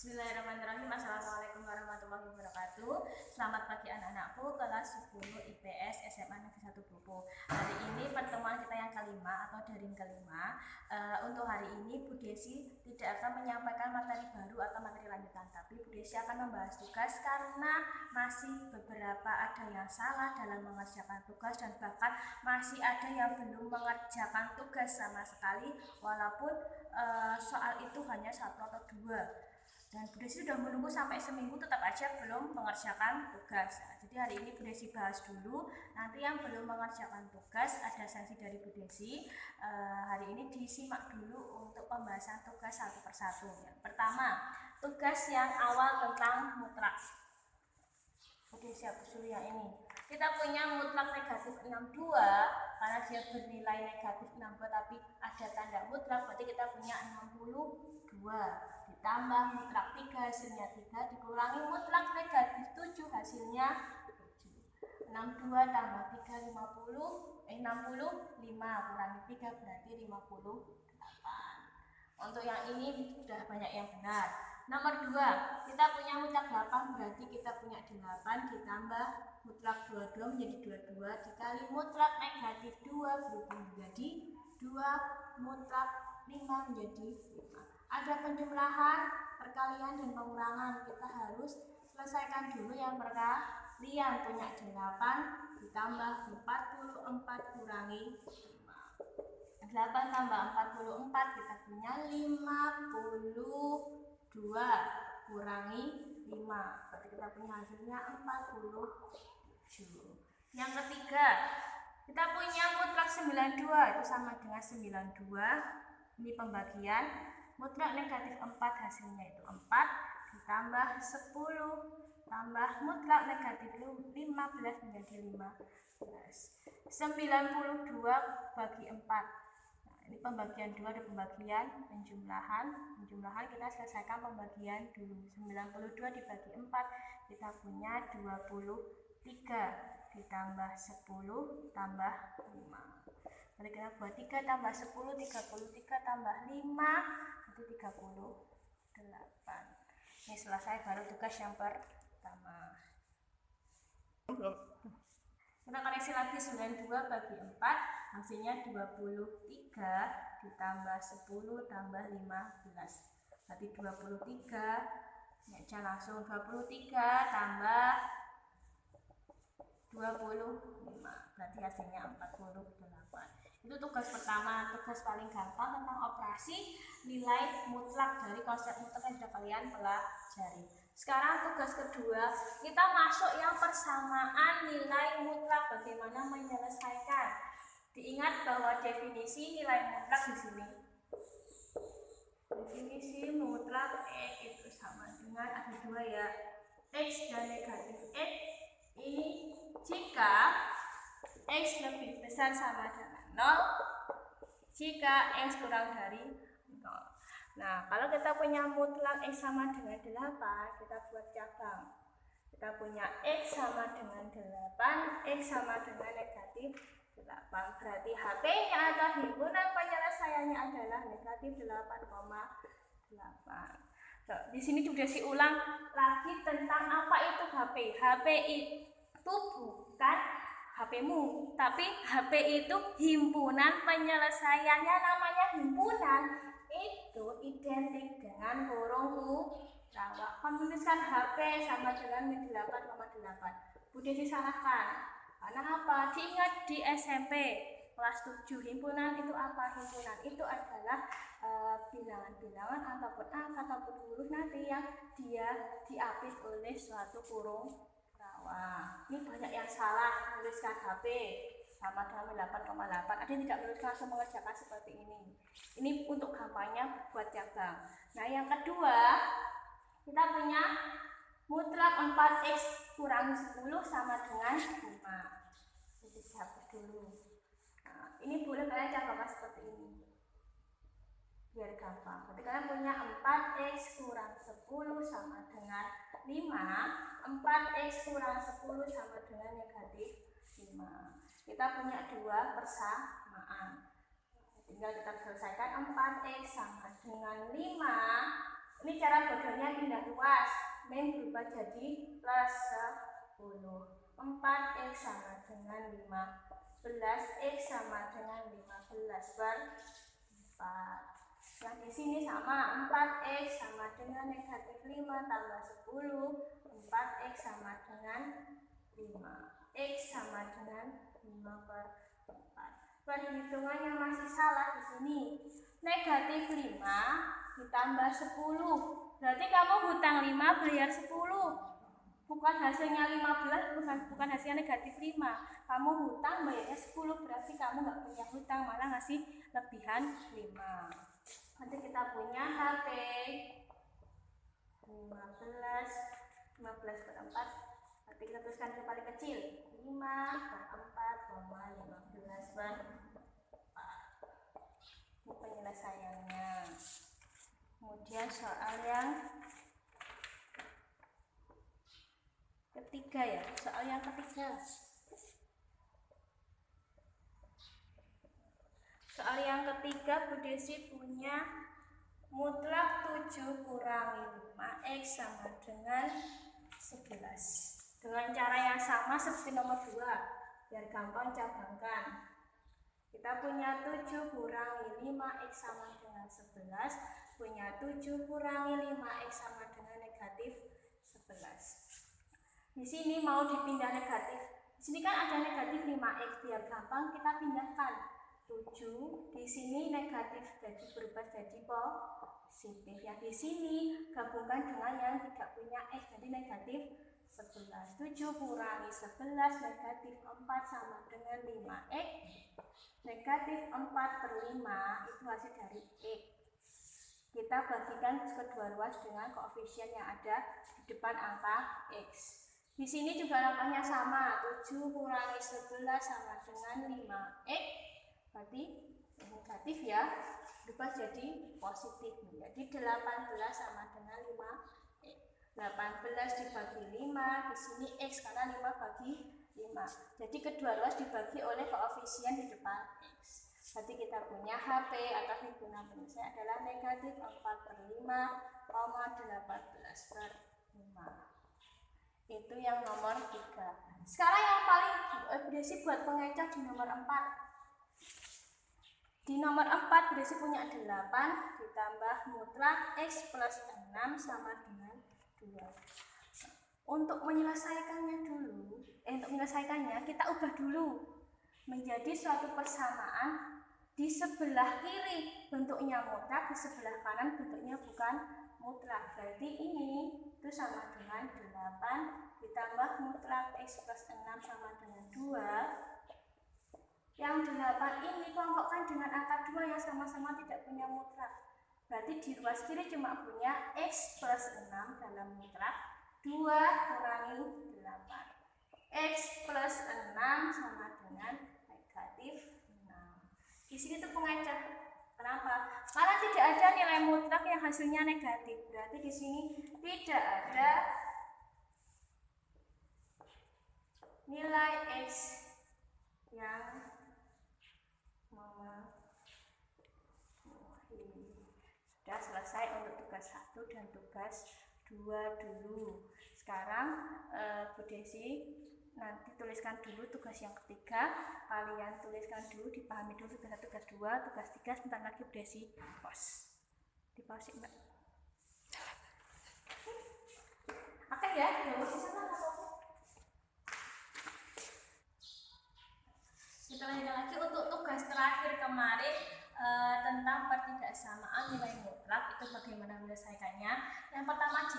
Bismillahirrahmanirrahim. Assalamualaikum warahmatullahi wabarakatuh. Selamat pagi anak-anakku kelas 10 IPS SMA Negeri 1 Bupu. Hari ini pertemuan kita yang kelima atau daring kelima. Untuk hari ini Bu Desi tidak akan menyampaikan materi baru atau materi lanjutan, tapi Bu Desi akan membahas tugas karena masih beberapa ada yang salah dalam mengerjakan tugas dan bahkan masih ada yang belum mengerjakan tugas sama sekali walaupun soal itu hanya 1 atau 2. Dan Bu Desi sudah menunggu sampai seminggu tetap aja belum mengerjakan tugas. Nah, jadi hari ini Bu Desi bahas dulu. Nanti yang belum mengerjakan tugas ada sanksi dari Bu Desi. Hari ini disimak dulu untuk pembahasan tugas satu persatu. Yang pertama, tugas yang awal tentang mutlak. Bu Desi hapus dulu yang ini. Kita punya mutlak negatif 62 karena dia bernilai negatif 62 tapi ada tanda mutlak, berarti kita punya 62 ditambah mutlak 3 hasilnya 3 dikurangi mutlak negatif 7 hasilnya 7. 62 tambah 3 65 kurangi 3 berarti 58. Untuk yang ini sudah banyak yang benar. Nomor 2, kita punya mutlak 8 berarti kita punya 8 ditambah mutlak 22 menjadi 22 dikali mutlak negatif 2 berubah menjadi 2 mutlak 5 menjadi 5. Ada penjumlahan, perkalian dan pengurangan. Kita harus selesaikan dulu yang perkalian. Punya 8 ditambah 44 kurangi 5. 8 tambah 44 kita punya 52 kurangi 5. Berarti kita punya hasilnya 47. Yang ketiga, kita punya mutlak 92 itu sama dengan 92. Ini pembagian. Mutlak negatif 4 hasilnya itu 4 ditambah 10 tambah mutlak negatif 15 menjadi 15. 92 bagi 4. Nah, ini pembagian 2 ada pembagian penjumlahan. Penjumlahan kita selesaikan pembagian dulu. 92 dibagi 4 kita punya 23 ditambah 10 tambah 5. Jadi kita buat 3 tambah 10 33 tambah 5 itu 38. Ini selesai baru tugas yang pertama. Kita koreksi lagi 92 bagi 4 hasilnya 23 ditambah 10 tambah 15. Berarti 23 ya langsung 23 tambah 25 berarti hasilnya 48. Itu tugas pertama, tugas paling gampang tentang operasi nilai mutlak dari konsep mutlak yang sudah kalian pelajari. Sekarang tugas kedua, kita masuk yang persamaan nilai mutlak, bagaimana menyelesaikan. Diingat bahwa definisi nilai mutlak di sini. Definisi mutlak X itu sama dengan ada 2 ya, X dan negatif X. Ini jika X lebih besar sama dengan 0, jika X kurang dari 0. Nah, kalau kita punya mutlak X sama dengan 8, kita buat cabang. Kita punya X sama dengan 8, X sama dengan negatif 8. Berarti HP-nya atau himpunan penyelesaiannya adalah negatif 8,8. Di sini juga ulang lagi tentang apa itu HP. HP itu bukan HP-mu, tapi HP itu himpunan penyelesaiannya, namanya himpunan. Itu identik dengan huruf Rawak. Menuliskan HP sama dengan 8,8. Bu Desi salahkan. Karena apa? Diingat di SMP kelas 7 himpunan itu apa? Himpunan itu adalah bilangan-bilangan ataupun angka ataupun huruf nanti yang dia diapit oleh suatu kurung rawa. Ini banyak yang salah menuliskan HP sama dengan 8,8. Ada yang tidak menuliskan langsung mengerjakan seperti ini. Ini untuk gampangnya buat cabang. Nah, yang kedua, kita punya mutlak 4X kurangi 10 sama dengan 5. Jadi dihapus dulu. Nah, ini boleh kalian cabangkan seperti ini biar gampang. Berarti kalian punya 4X kurang 10 sama dengan 5. 4X kurang 10 sama dengan negatif 5. Kita punya 2 persamaan. Tinggal kita selesaikan. 4X sama dengan 5 Ini cara bodohnya pindah luas. Min berubah jadi plus 10. 4x sama dengan 15. X sama dengan 15 per 4. Yang di sini sama 4x sama dengan negatif 5 tambah 10. 4x sama dengan 5. X sama dengan 5 per 4. Perhitungannya masih salah di sini. Negatif 5 ditambah 10. Berarti kamu hutang 5 bayar 10. Bukan hasilnya 15, bukan hasilnya negatif 5. Kamu hutang bayarnya 10, berarti kamu nggak punya hutang, malah ngasih lebihan 5. Nanti kita punya HP 15 per 4. Nanti kita tuliskan yang paling kecil 5 per 4,15 per 4. Ini penyelesaiannya. Kemudian soal yang ketiga ya, soal yang ketiga. Soal yang ketiga, Bu Desi punya mutlak 7 kurangi 5x sama dengan 11. Dengan cara yang sama seperti nomor 2, biar gampang cabangkan. Kita punya 7 kurangi 5x sama dengan 11, punya 7 kurangi 5x sama dengan negatif 11. Di sini mau dipindah negatif. Di sini kan ada negatif 5x, biar gampang kita pindahkan. 7 di sini negatif jadi berubah jadi positif. Yang di sini gabungkan dengan yang tidak punya x jadi negatif 11. 7 kurangi 11 negatif 4 sama dengan 5x. Negatif 4 per 5 itu hasil dari x. Kita bagikan kedua ruas dengan koefisien yang ada di depan angka x. Di sini juga angkanya sama, 7 kurangi 11 sama dengan 5x. Berarti negatif ya, berubah jadi positif. Jadi 18 sama dengan 5x. 18 dibagi 5, di sini x karena 5 bagi 5. Jadi kedua ruas dibagi oleh koefisien di depan x. Berarti kita punya HP atau himpunan penyelesaian adalah negatif 4 per 5,18 per 5. Itu yang nomor 3. Sekarang yang paling Desi buat pengecoh di nomor 4. Di nomor 4 Desi punya 8 ditambah mutlak x plus 6 sama dengan 2. Untuk menyelesaikannya kita ubah dulu menjadi suatu persamaan. Di sebelah kiri bentuknya mutlak, di sebelah kanan bentuknya bukan mutlak. Berarti ini itu sama dengan 8 ditambah mutlak x plus 6 sama dengan 2. Yang 8 ini kelompokkan dengan angka 2 yang sama-sama tidak punya mutlak. Berarti di ruas kiri cuma punya x plus 6 dalam mutlak 2 kurangi 8. X plus 6 sama dengan negatif 6. Di sini tuh pengecoh. Kenapa? Karena tidak ada nilai mutlak yang hasilnya negatif. Berarti di sini tidak ada nilai x yang memenuhi. Sudah selesai untuk tugas 1 dan tugas 2 dulu. Sekarang Bu Desi nanti tuliskan dulu tugas yang ketiga. Kalian tuliskan dulu, dipahami dulu tugas 1, tugas 2, tugas 3. Sebentar lagi Bu Desi pos. Dipausin Mbak. Oke ya, kita lanjutkan lagi untuk tugas terakhir kemarin tentang pertidaksamaan nilai mutlak. Itu bagaimana menyelesaikannya. Yang pertama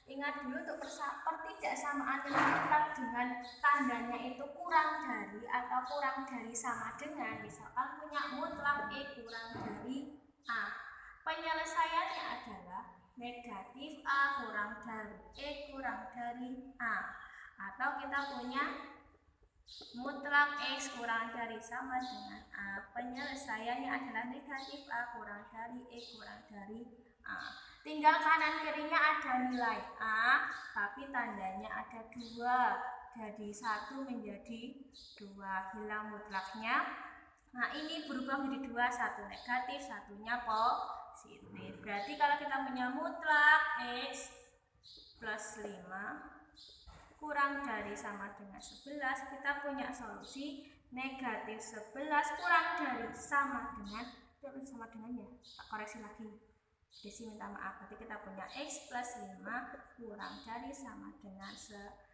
ingat dulu untuk pertidaksamaan nilai mutlak dengan tandanya itu kurang dari atau kurang dari sama dengan. Misalkan punya mutlak E kurang dari A. Penyelesaiannya adalah negatif A kurang dari E kurang dari A. Atau kita punya mutlak X kurang dari sama dengan A. Penyelesaiannya adalah negatif A kurang dari E kurang dari A. Tinggal kanan kirinya ada nilai A, tapi tandanya ada 2. Jadi 1 menjadi 2, hilang mutlaknya. Nah ini berubah menjadi 2, 1 negatif, 1-nya positif. positif. Berarti kalau kita punya mutlak X plus 5 kurang dari sama dengan 11, kita punya solusi negatif 11 kurang dari sama dengan, ya, tak koreksi lagi, Desi minta maaf. Berarti kita punya X plus 5 kurang dari sama dengan 11.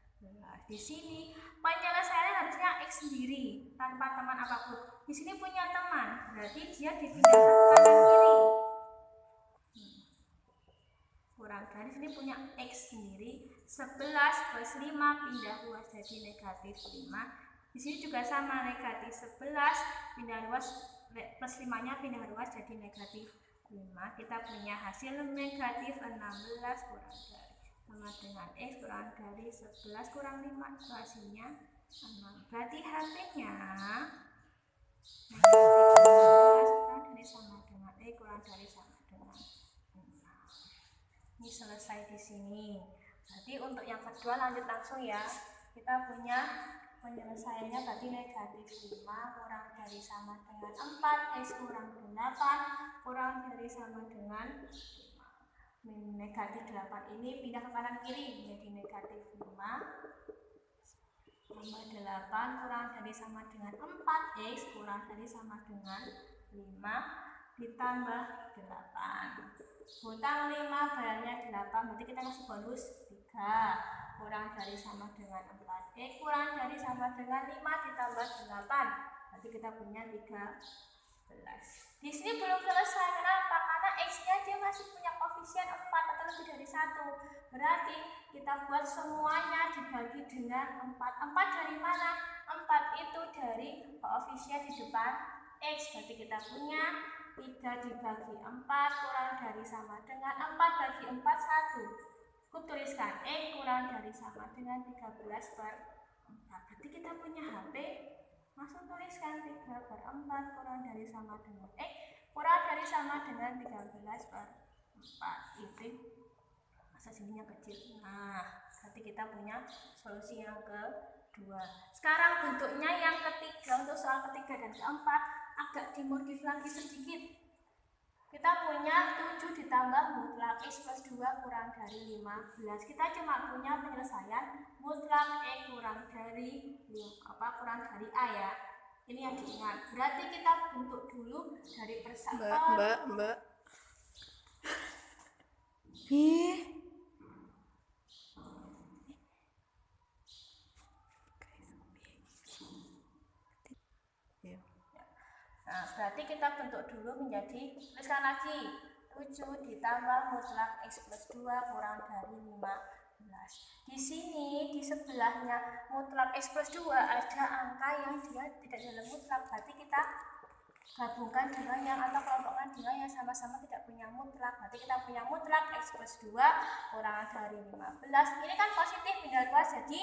Di sini penyelesaiannya harusnya X sendiri tanpa teman apapun. Di sini punya teman, berarti dia dipindahkan ke kanan kiri. Kurang dari sini punya X sendiri, 11 plus 5 pindah luas jadi negatif 5. Di sini juga sama, negatif 11 pindah luas plus 5 nya pindah luas jadi negatif 5. Kita punya hasil negatif 16 kurang dari sama dengan X kurang dari 11 kurang 5, itu hasilnya 6. Berarti HP-nya negatif 16 kurang dari sama dengan X kurang dari sama dengan 6. Ini selesai di sini. Berarti untuk yang kedua lanjut langsung ya. Kita punya penyelesaiannya berarti negatif 5 kurang dari sama dengan 4, X kurang 8 kurang dari sama dengan 5. Negatif 8 ini pindah ke kanan kiri menjadi negatif 5 tambah 8 kurang dari sama dengan 4, X kurang dari sama dengan 5 ditambah 8. Hutang 5 bayarnya 8, berarti kita masih bonus 3 kurang dari sama dengan 4, X kurang dari sama dengan 5 ditambah 8, berarti kita punya 13. Di sini belum selesai. Kenapa? Karena X-nya dia masih punya koefisien 4 atau lebih dari 1. Berarti kita buat semuanya dibagi dengan 4. 4 dari mana? 4 itu dari koefisien di depan X. Berarti kita punya 3 dibagi 4 kurang dari sama dengan 4 bagi 4 1. Aku tuliskan X kurang dari sama dengan 13 per 4. Berarti kita punya HP. Langsung tuliskan 3 per 4 kurang dari sama dengan X kurang dari sama dengan 13 per 4. Itu masa sininya kecil. Nah, berarti kita punya solusi yang kedua. Sekarang bentuknya yang ketiga, untuk soal ketiga dan keempat agak dimodif lagi sedikit. Kita punya 7 ditambah mutlak X plus 2 kurang dari 15. Kita cuma punya penyelesaian mutlak X kurang dari kurang dari A ya. Ini yang diingat. Berarti kita bentuk dulu dari persamaan. Mbak. Nah, berarti kita bentuk dulu menjadi, tuliskan lagi 7 ditambah mutlak X plus 2 kurang dari 15. Di sini di sebelahnya mutlak X plus 2 ada angka yang dia tidak dalam mutlak, berarti kita gabungkan dengan yang atau kelompokkan dengan yang sama-sama tidak punya mutlak. Berarti kita punya mutlak X plus 2 kurang dari 15. Ini kan positif pindah luas jadi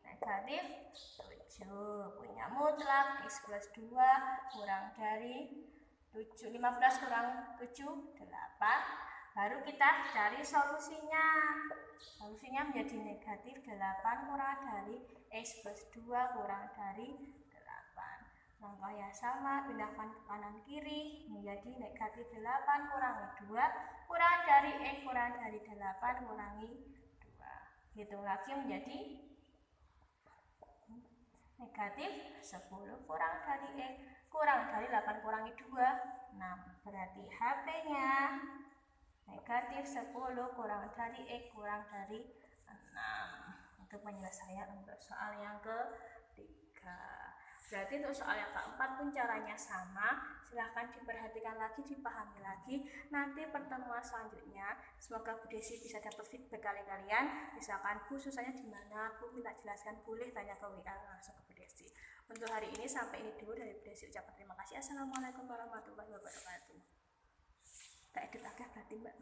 negatif 7. Punya mutlak X plus 2 kurang dari 15 kurang 7 8. Baru kita cari solusinya. Solusinya menjadi negatif 8 kurang dari X plus 2 kurang dari 8. Langkah yang sama, pindahkan ke kanan kiri menjadi negatif 8 kurangi 2 kurang dari X kurang dari 8 kurangi 2. Hitung lagi menjadi negatif 10 kurang dari X kurang dari 8 kurangi 2 6. Berarti HP-nya negatif 10 kurang dari X kurang dari 6. Itu penyelesaian untuk soal yang ketiga. Berarti untuk soal yang keempat pun caranya sama. Silahkan diperhatikan lagi, dipahami lagi. Nanti pertemuan selanjutnya semoga Bu Desi bisa dapat feedback kalian. Misalkan Bu susahnya di mana, Bu minta jelaskan, boleh tanya ke WA langsung ke Bu Desi. Untuk hari ini sampai ini dulu dari Bu Desi, ucapkan terima kasih. Assalamualaikum warahmatullahi wabarakatuh. Tak edit agak berarti Mbak.